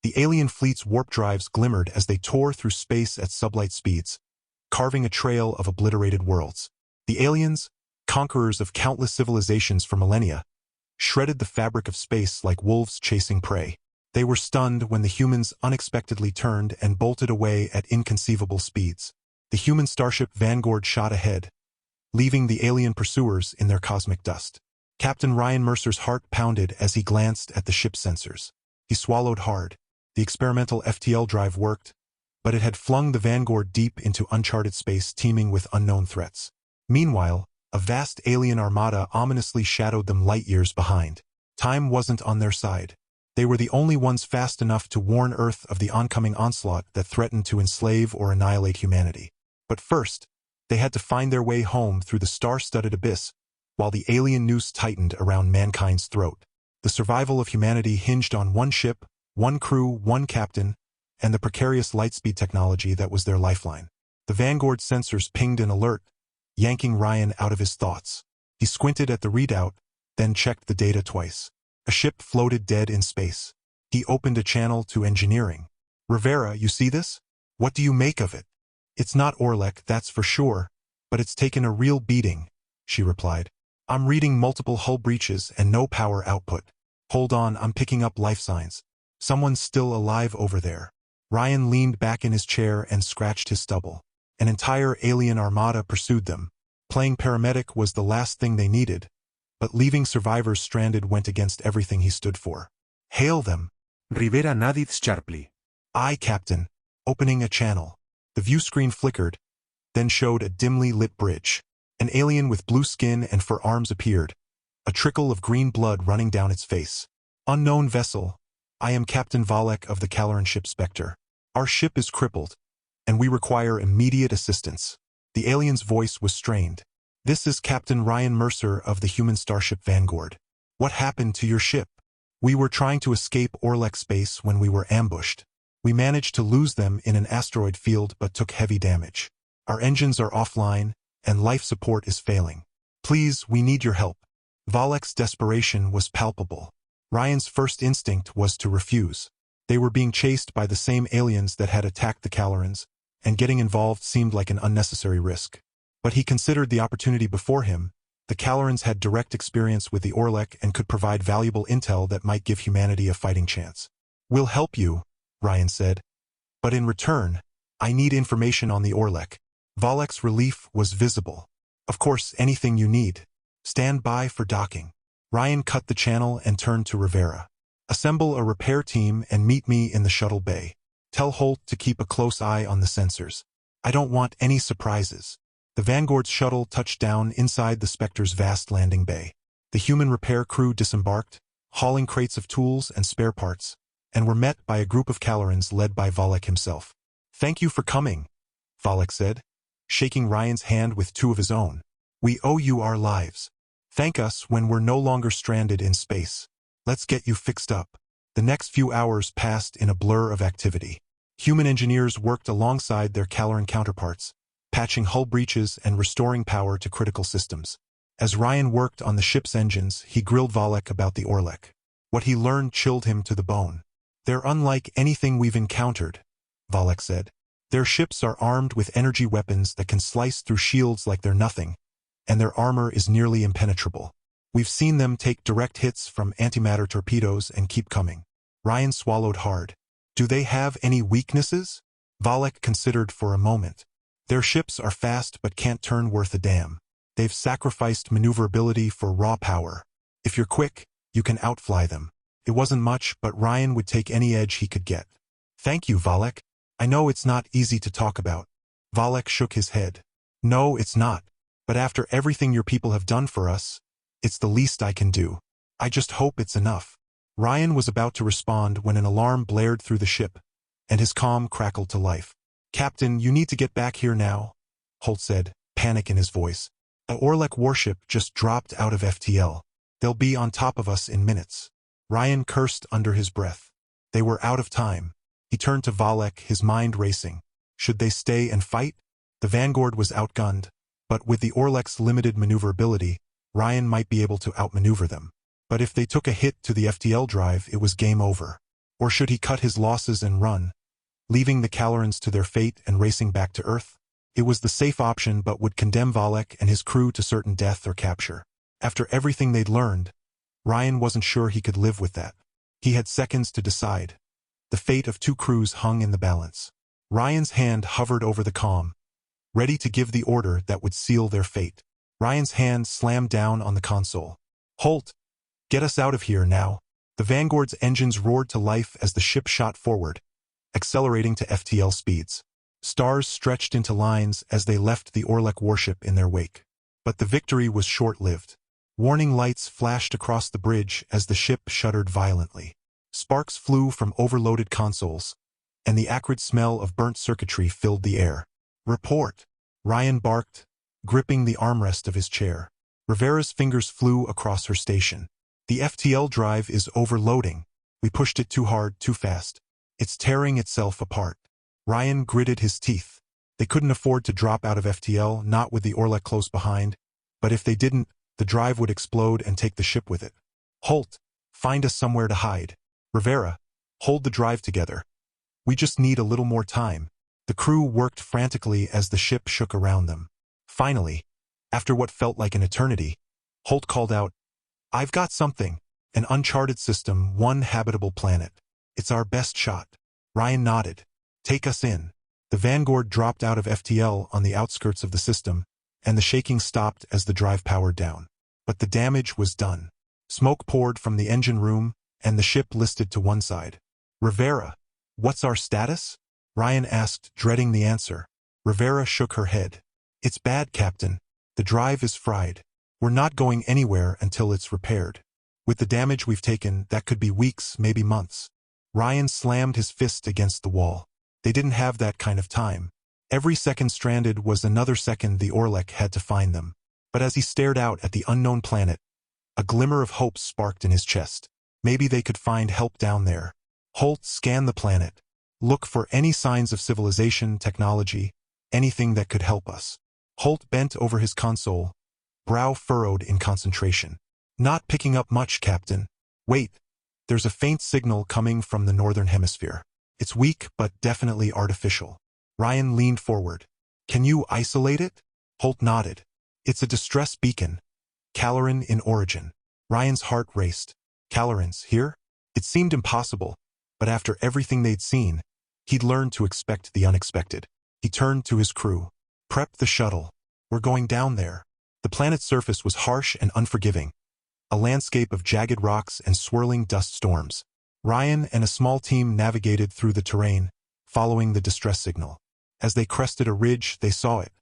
The alien fleet's warp drives glimmered as they tore through space at sublight speeds, carving a trail of obliterated worlds. The aliens, conquerors of countless civilizations for millennia, shredded the fabric of space like wolves chasing prey. They were stunned when the humans unexpectedly turned and bolted away at inconceivable speeds. The human starship Vangaurd shot ahead, leaving the alien pursuers in their cosmic dust. Captain Ryan Mercer's heart pounded as he glanced at the ship's sensors. He swallowed hard. The experimental FTL drive worked, but it had flung the Vangaurd deep into uncharted space teeming with unknown threats. Meanwhile, a vast alien armada ominously shadowed them light years behind. Time wasn't on their side. They were the only ones fast enough to warn Earth of the oncoming onslaught that threatened to enslave or annihilate humanity. But first, they had to find their way home through the star-studded abyss, while the alien noose tightened around mankind's throat. The survival of humanity hinged on one ship, one crew, one captain, and the precarious lightspeed technology that was their lifeline. The Vangaurd sensors pinged an alert, yanking Ryan out of his thoughts. He squinted at the readout, then checked the data twice. A ship floated dead in space. He opened a channel to engineering. "Rivera, you see this? What do you make of it?" "It's not Orlek, that's for sure, but it's taken a real beating," she replied. "I'm reading multiple hull breaches and no power output. Hold on, I'm picking up life signs. Someone's still alive over there." Ryan leaned back in his chair and scratched his stubble. An entire alien armada pursued them. Playing paramedic was the last thing they needed, but leaving survivors stranded went against everything he stood for. "Hail them," Rivera nodded sharply. "Aye, Captain." Opening a channel. The view screen flickered, then showed a dimly lit bridge. An alien with blue skin and fur arms appeared, a trickle of green blood running down its face. "Unknown vessel. I am Captain Valek of the Caloran ship Spectre. Our ship is crippled, and we require immediate assistance." The alien's voice was strained. "This is Captain Ryan Mercer of the human starship Vangaurd. What happened to your ship?" "We were trying to escape Orlek space when we were ambushed. We managed to lose them in an asteroid field but took heavy damage. Our engines are offline, and life support is failing. Please, we need your help." Valek's desperation was palpable. Ryan's first instinct was to refuse. They were being chased by the same aliens that had attacked the Calorans, and getting involved seemed like an unnecessary risk. But he considered the opportunity before him. The Calorans had direct experience with the Orlek and could provide valuable intel that might give humanity a fighting chance. "We'll help you," Ryan said. "But in return, I need information on the Orlek." Valek's relief was visible. "Of course, anything you need. Stand by for docking." Ryan cut the channel and turned to Rivera. "Assemble a repair team and meet me in the shuttle bay. Tell Holt to keep a close eye on the sensors. I don't want any surprises." The Vanguard's shuttle touched down inside the Spectre's vast landing bay. The human repair crew disembarked, hauling crates of tools and spare parts, and were met by a group of Calorans led by Valek himself. "Thank you for coming," Valek said, shaking Ryan's hand with two of his own. "We owe you our lives. Thank us when we're no longer stranded in space. Let's get you fixed up." The next few hours passed in a blur of activity. Human engineers worked alongside their Caloran counterparts, patching hull breaches and restoring power to critical systems. As Ryan worked on the ship's engines, he grilled Valek about the Orlek. What he learned chilled him to the bone. "They're unlike anything we've encountered," Valek said. "Their ships are armed with energy weapons that can slice through shields like they're nothing, and their armor is nearly impenetrable. We've seen them take direct hits from antimatter torpedoes and keep coming." Ryan swallowed hard. "Do they have any weaknesses?" Valek considered for a moment. "Their ships are fast but can't turn worth a damn. They've sacrificed maneuverability for raw power. If you're quick, you can outfly them." It wasn't much, but Ryan would take any edge he could get. "Thank you, Valek. I know it's not easy to talk about." Valek shook his head. "No, it's not. But after everything your people have done for us, it's the least I can do. I just hope it's enough." Ryan was about to respond when an alarm blared through the ship, and his comm crackled to life. "Captain, you need to get back here now," Holt said, panic in his voice. "A Orlek warship just dropped out of FTL. They'll be on top of us in minutes." Ryan cursed under his breath. They were out of time. He turned to Valek, his mind racing. Should they stay and fight? The Vanguard was outgunned, but with the Orlek's limited maneuverability, Ryan might be able to outmaneuver them. But if they took a hit to the FTL drive, it was game over. Or should he cut his losses and run, leaving the Calorans to their fate and racing back to Earth? It was the safe option but would condemn Valek and his crew to certain death or capture. After everything they'd learned, Ryan wasn't sure he could live with that. He had seconds to decide. The fate of two crews hung in the balance. Ryan's hand hovered over the comm, ready to give the order that would seal their fate. Ryan's hand slammed down on the console. "Halt! Get us out of here now." The Vanguard's engines roared to life as the ship shot forward, accelerating to FTL speeds. Stars stretched into lines as they left the Orlek warship in their wake. But the victory was short-lived. Warning lights flashed across the bridge as the ship shuddered violently. Sparks flew from overloaded consoles, and the acrid smell of burnt circuitry filled the air. "Report!" Ryan barked, gripping the armrest of his chair. Rivera's fingers flew across her station. "The FTL drive is overloading. We pushed it too hard, too fast. It's tearing itself apart." Ryan gritted his teeth. They couldn't afford to drop out of FTL, not with the Orlek close behind, but if they didn't, the drive would explode and take the ship with it. "Holt, find us somewhere to hide. Rivera, hold the drive together. We just need a little more time." The crew worked frantically as the ship shook around them. Finally, after what felt like an eternity, Holt called out, "I've got something. An uncharted system, one habitable planet. It's our best shot." Ryan nodded. "Take us in." The Vanguard dropped out of FTL on the outskirts of the system, and the shaking stopped as the drive powered down. But the damage was done. Smoke poured from the engine room, and the ship listed to one side. "Rivera, what's our status?" Ryan asked, dreading the answer. Rivera shook her head. "It's bad, Captain. The drive is fried. We're not going anywhere until it's repaired. With the damage we've taken, that could be weeks, maybe months." Ryan slammed his fist against the wall. They didn't have that kind of time. Every second stranded was another second the Orlek had to find them. But as he stared out at the unknown planet, a glimmer of hope sparked in his chest. Maybe they could find help down there. "Holt, scan the planet. Look for any signs of civilization, technology, anything that could help us." Holt bent over his console, brow furrowed in concentration. "Not picking up much, Captain. Wait, there's a faint signal coming from the northern hemisphere. It's weak, but definitely artificial." Ryan leaned forward. "Can you isolate it?" Holt nodded. "It's a distress beacon. Caloran in origin." Ryan's heart raced. Calorans, here? It seemed impossible, but after everything they'd seen, he'd learned to expect the unexpected. He turned to his crew. "Prep the shuttle. We're going down there." The planet's surface was harsh and unforgiving, a landscape of jagged rocks and swirling dust storms. Ryan and a small team navigated through the terrain, following the distress signal. As they crested a ridge, they saw it,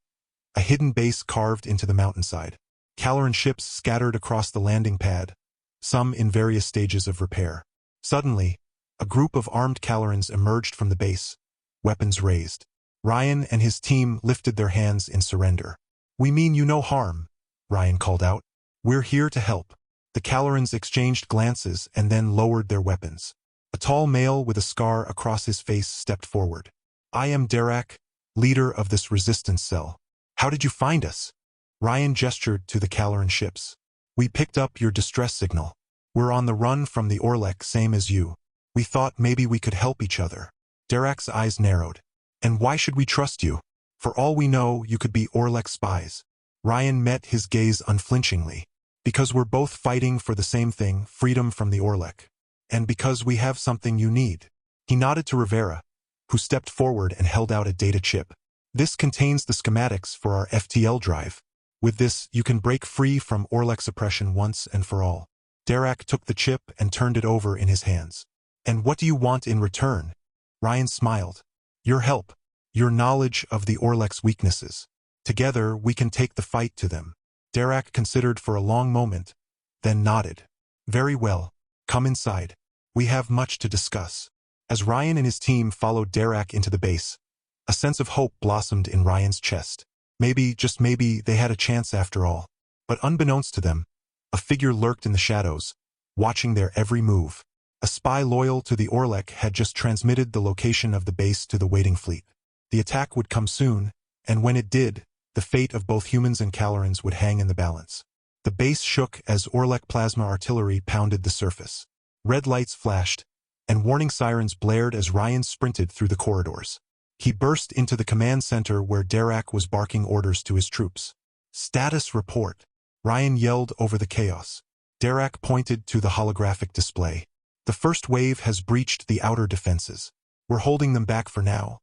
a hidden base carved into the mountainside. Caloran ships scattered across the landing pad, some in various stages of repair. Suddenly, a group of armed Calorans emerged from the base, weapons raised. Ryan and his team lifted their hands in surrender. "We mean you no harm," Ryan called out. "We're here to help." The Calorans exchanged glances and then lowered their weapons. A tall male with a scar across his face stepped forward. "I am Derek, leader of this resistance cell. How did you find us?" Ryan gestured to the Caloran ships. "We picked up your distress signal. We're on the run from the Orlek, same as you. We thought maybe we could help each other." Derek's eyes narrowed. "And why should we trust you? For all we know, you could be Orlek spies." Ryan met his gaze unflinchingly. "Because we're both fighting for the same thing, freedom from the Orlek. And because we have something you need." He nodded to Rivera, who stepped forward and held out a data chip. "This contains the schematics for our FTL drive. With this, you can break free from Orlek suppression once and for all." Derek took the chip and turned it over in his hands. "And what do you want in return?" Ryan smiled. "Your help. Your knowledge of the Orlek's weaknesses. Together, we can take the fight to them." Derek considered for a long moment, then nodded. "Very well. Come inside. We have much to discuss." As Ryan and his team followed Derek into the base, a sense of hope blossomed in Ryan's chest. Maybe, just maybe, they had a chance after all. But unbeknownst to them, a figure lurked in the shadows, watching their every move. A spy loyal to the Orlek had just transmitted the location of the base to the waiting fleet. The attack would come soon, and when it did, the fate of both humans and Calorans would hang in the balance. The base shook as Orlek plasma artillery pounded the surface. Red lights flashed, and warning sirens blared as Ryan sprinted through the corridors. He burst into the command center where Derek was barking orders to his troops. "Status report," Ryan yelled over the chaos. Derek pointed to the holographic display. "The first wave has breached the outer defenses. We're holding them back for now,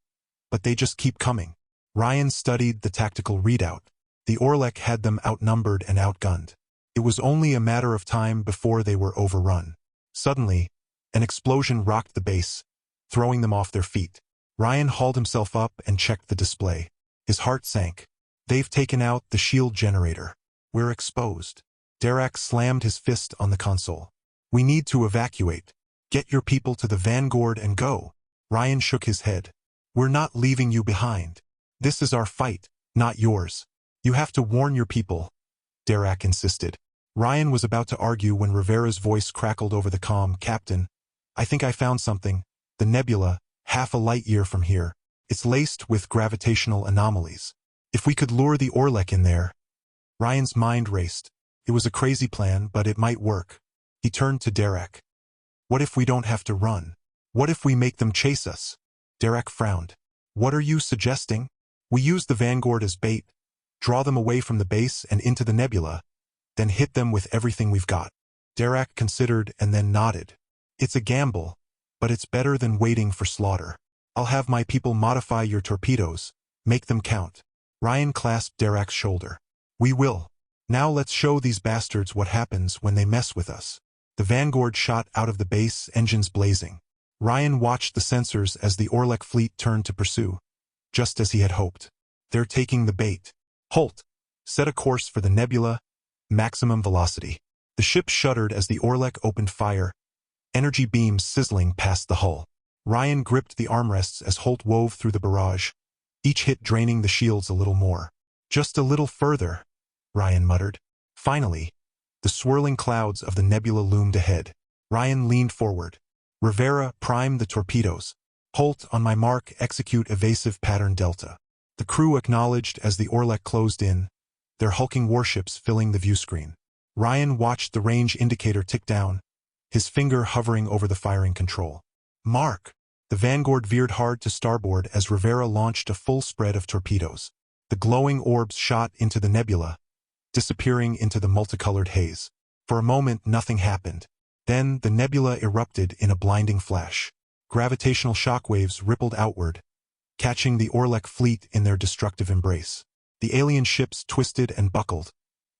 but they just keep coming." Ryan studied the tactical readout. The Orlek had them outnumbered and outgunned. It was only a matter of time before they were overrun. Suddenly, an explosion rocked the base, throwing them off their feet. Ryan hauled himself up and checked the display. His heart sank. "They've taken out the shield generator. We're exposed." Derek slammed his fist on the console. "We need to evacuate. Get your people to the Vangaurd and go." Ryan shook his head. "We're not leaving you behind. This is our fight, not yours. You have to warn your people," Derek insisted. Ryan was about to argue when Rivera's voice crackled over the comm. "Captain, I think I found something. The nebula, half a light year from here. It's laced with gravitational anomalies. If we could lure the Orlek in there." Ryan's mind raced. It was a crazy plan, but it might work. He turned to Derek. "What if we don't have to run? What if we make them chase us?" Derek frowned. "What are you suggesting?" "We use the Vanguard as bait, draw them away from the base and into the nebula, then hit them with everything we've got." Derek considered and then nodded. "It's a gamble, but it's better than waiting for slaughter. I'll have my people modify your torpedoes, make them count." Ryan clasped Derek's shoulder. "We will. Now let's show these bastards what happens when they mess with us." The Vanguard shot out of the base, engines blazing. Ryan watched the sensors as the Orlek fleet turned to pursue, just as he had hoped. "They're taking the bait. Halt! Set a course for the nebula, maximum velocity." The ship shuddered as the Orlek opened fire, energy beams sizzling past the hull. Ryan gripped the armrests as Holt wove through the barrage, each hit draining the shields a little more. "Just a little further," Ryan muttered. Finally, the swirling clouds of the nebula loomed ahead. Ryan leaned forward. "Rivera, prime the torpedoes. Holt, on my mark, execute evasive pattern delta." The crew acknowledged as the Orlek closed in, their hulking warships filling the viewscreen. Ryan watched the range indicator tick down, his finger hovering over the firing control. "Mark!" The Vanguard veered hard to starboard as Rivera launched a full spread of torpedoes. The glowing orbs shot into the nebula, disappearing into the multicolored haze. For a moment, nothing happened. Then the nebula erupted in a blinding flash. Gravitational shockwaves rippled outward, catching the Orlek fleet in their destructive embrace. The alien ships twisted and buckled,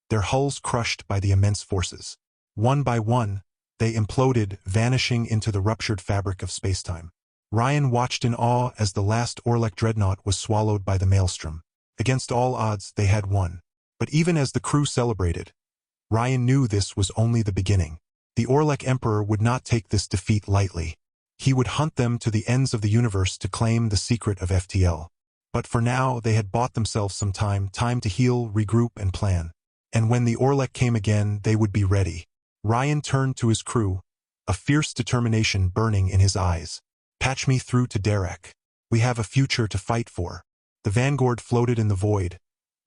their hulls crushed by the immense forces. One by one, they imploded, vanishing into the ruptured fabric of spacetime. Ryan watched in awe as the last Orlek dreadnought was swallowed by the maelstrom. Against all odds, they had won. But even as the crew celebrated, Ryan knew this was only the beginning. The Orlek Emperor would not take this defeat lightly. He would hunt them to the ends of the universe to claim the secret of FTL. But for now, they had bought themselves some time to heal, regroup, and plan. And when the Orlek came again, they would be ready. Ryan turned to his crew, a fierce determination burning in his eyes. "Patch me through to Derek. We have a future to fight for." The Vanguard floated in the void,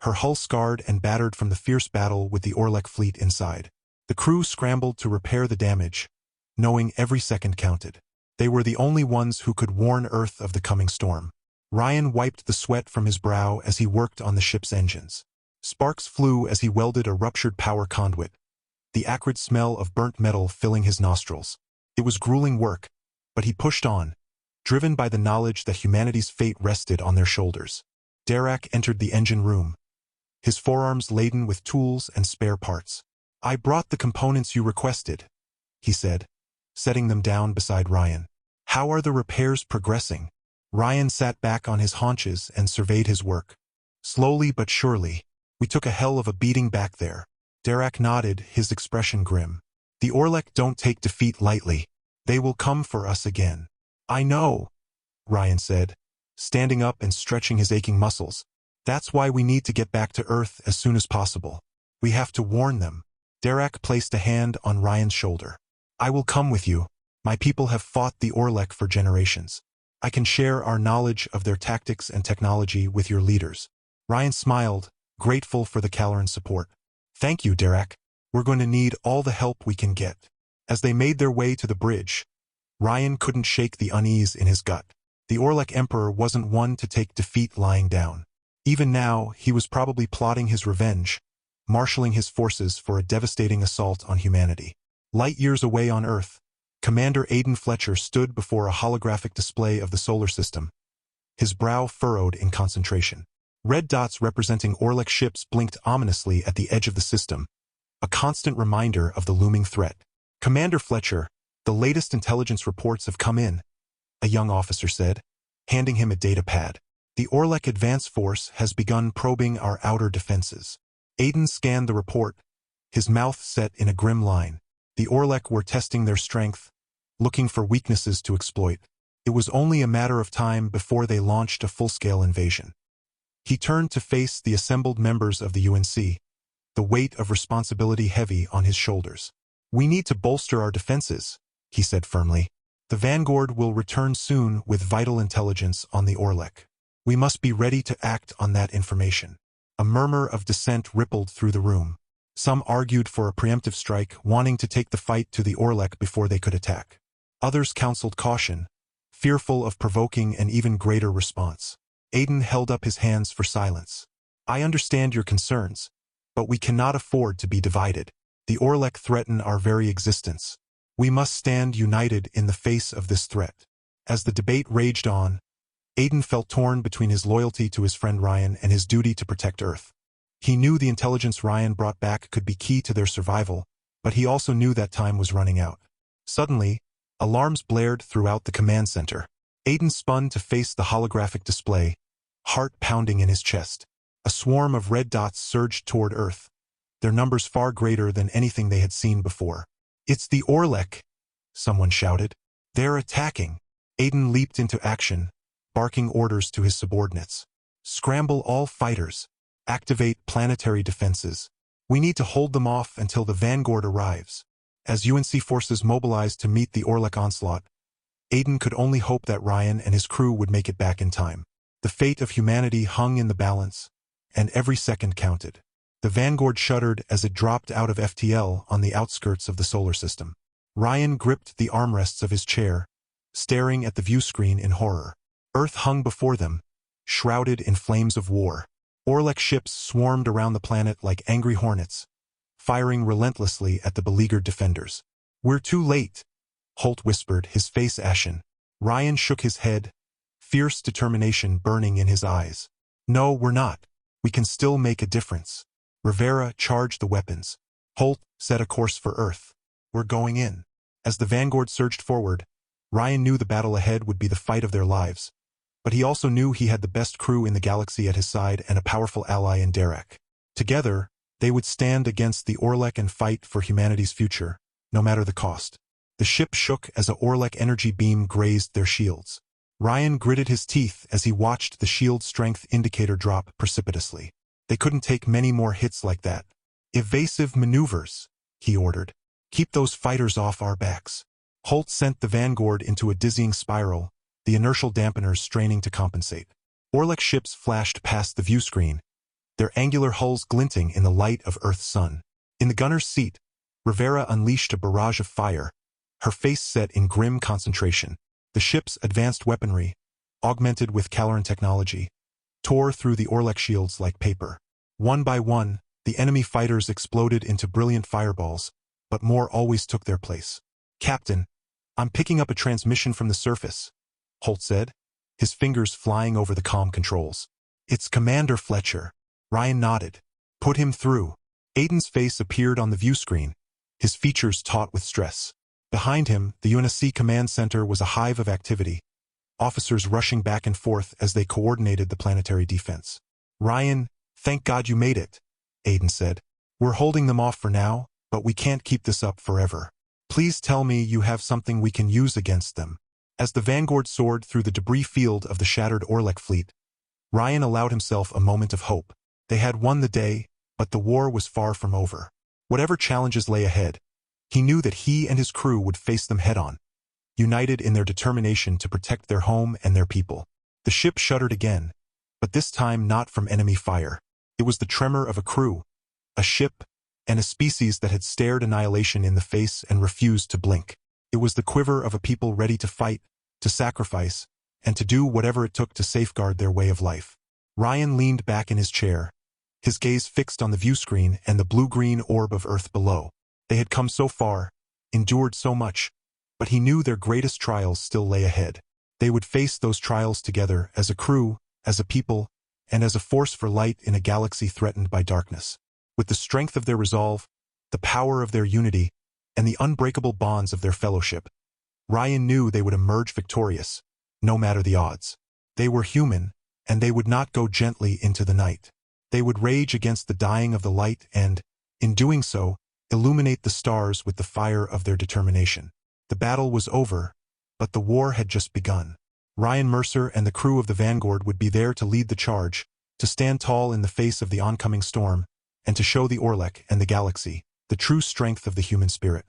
her hull scarred and battered from the fierce battle with the Orlek fleet inside. The crew scrambled to repair the damage, knowing every second counted. They were the only ones who could warn Earth of the coming storm. Ryan wiped the sweat from his brow as he worked on the ship's engines. Sparks flew as he welded a ruptured power conduit, the acrid smell of burnt metal filling his nostrils. It was grueling work, but he pushed on, driven by the knowledge that humanity's fate rested on their shoulders. Derek entered the engine room, his forearms laden with tools and spare parts. "I brought the components you requested," he said, setting them down beside Ryan. "How are the repairs progressing?" Ryan sat back on his haunches and surveyed his work. "Slowly but surely. We took a hell of a beating back there." Derek nodded, his expression grim. "The Orlek don't take defeat lightly. They will come for us again." "I know," Ryan said, standing up and stretching his aching muscles. "That's why we need to get back to Earth as soon as possible. We have to warn them." Derek placed a hand on Ryan's shoulder. "I will come with you. My people have fought the Orlek for generations. I can share our knowledge of their tactics and technology with your leaders." Ryan smiled, grateful for the Caloran support. "Thank you, Derek. We're going to need all the help we can get." As they made their way to the bridge, Ryan couldn't shake the unease in his gut. The Orlek Emperor wasn't one to take defeat lying down. Even now, he was probably plotting his revenge, marshaling his forces for a devastating assault on humanity. Light years away on Earth, Commander Aidan Fletcher stood before a holographic display of the solar system, his brow furrowed in concentration. Red dots representing Orlek ships blinked ominously at the edge of the system, a constant reminder of the looming threat. "Commander Fletcher, the latest intelligence reports have come in," a young officer said, handing him a data pad. "The Orlek Advance Force has begun probing our outer defenses." Aidan scanned the report, his mouth set in a grim line. The Orlek were testing their strength, looking for weaknesses to exploit. It was only a matter of time before they launched a full-scale invasion. He turned to face the assembled members of the UNC, the weight of responsibility heavy on his shoulders. "We need to bolster our defenses," he said firmly. "The Vangaurd will return soon with vital intelligence on the Orlek. We must be ready to act on that information." A murmur of dissent rippled through the room. Some argued for a preemptive strike, wanting to take the fight to the Orlek before they could attack. Others counseled caution, fearful of provoking an even greater response. Aidan held up his hands for silence. "I understand your concerns, but we cannot afford to be divided. The Orlek threaten our very existence. We must stand united in the face of this threat." As the debate raged on, Aidan felt torn between his loyalty to his friend Ryan and his duty to protect Earth. He knew the intelligence Ryan brought back could be key to their survival, but he also knew that time was running out. Suddenly, alarms blared throughout the command center. Aidan spun to face the holographic display, heart pounding in his chest. A swarm of red dots surged toward Earth, their numbers far greater than anything they had seen before. "It's the Orlek!" someone shouted. "They're attacking!" Aidan leaped into action, barking orders to his subordinates. "Scramble all fighters. Activate planetary defenses. We need to hold them off until the Vangaurd arrives." As UNC forces mobilized to meet the Orlek onslaught, Aidan could only hope that Ryan and his crew would make it back in time. The fate of humanity hung in the balance, and every second counted. The Vangaurd shuddered as it dropped out of FTL on the outskirts of the solar system. Ryan gripped the armrests of his chair, staring at the view screen in horror. Earth hung before them, shrouded in flames of war. Orlek ships swarmed around the planet like angry hornets, firing relentlessly at the beleaguered defenders. "We're too late," Holt whispered, his face ashen. Ryan shook his head, fierce determination burning in his eyes. "No, we're not. We can still make a difference." Rivera charged the weapons. Holt set a course for Earth. "We're going in." As the Vangaurd surged forward, Ryan knew the battle ahead would be the fight of their lives. But he also knew he had the best crew in the galaxy at his side and a powerful ally in Derek. Together, they would stand against the Orlek and fight for humanity's future, no matter the cost. The ship shook as a Orlek energy beam grazed their shields. Ryan gritted his teeth as he watched the shield strength indicator drop precipitously. They couldn't take many more hits like that. "Evasive maneuvers," he ordered. "Keep those fighters off our backs." Holt sent the Vangaurd into a dizzying spiral, the inertial dampeners straining to compensate. Orlek ships flashed past the view screen, their angular hulls glinting in the light of Earth's sun. In the gunner's seat, Rivera unleashed a barrage of fire, her face set in grim concentration. The ship's advanced weaponry, augmented with Caloran technology, tore through the Orlek shields like paper. One by one, the enemy fighters exploded into brilliant fireballs, but more always took their place. "Captain, I'm picking up a transmission from the surface," Holt said, his fingers flying over the comm controls. "It's Commander Fletcher." Ryan nodded. "Put him through." Aidan's face appeared on the view screen, his features taut with stress. Behind him, the UNSC command center was a hive of activity, officers rushing back and forth as they coordinated the planetary defense. "Ryan, thank God you made it," Aidan said. "We're holding them off for now, but we can't keep this up forever. Please tell me you have something we can use against them." As the Vangaurd soared through the debris field of the shattered Orlek fleet, Ryan allowed himself a moment of hope. They had won the day, but the war was far from over. Whatever challenges lay ahead, he knew that he and his crew would face them head-on, united in their determination to protect their home and their people. The ship shuddered again, but this time not from enemy fire. It was the tremor of a crew, a ship, and a species that had stared annihilation in the face and refused to blink. It was the quiver of a people ready to fight, to sacrifice, and to do whatever it took to safeguard their way of life. Ryan leaned back in his chair, his gaze fixed on the view screen and the blue-green orb of Earth below. They had come so far, endured so much, but he knew their greatest trials still lay ahead. They would face those trials together as a crew, as a people, and as a force for light in a galaxy threatened by darkness. With the strength of their resolve, the power of their unity, and the unbreakable bonds of their fellowship, Ryan knew they would emerge victorious, no matter the odds. They were human, and they would not go gently into the night. They would rage against the dying of the light and, in doing so, illuminate the stars with the fire of their determination. The battle was over, but the war had just begun. Ryan Mercer and the crew of the Vangaurd would be there to lead the charge, to stand tall in the face of the oncoming storm, and to show the Orlek and the galaxy the true strength of the human spirit.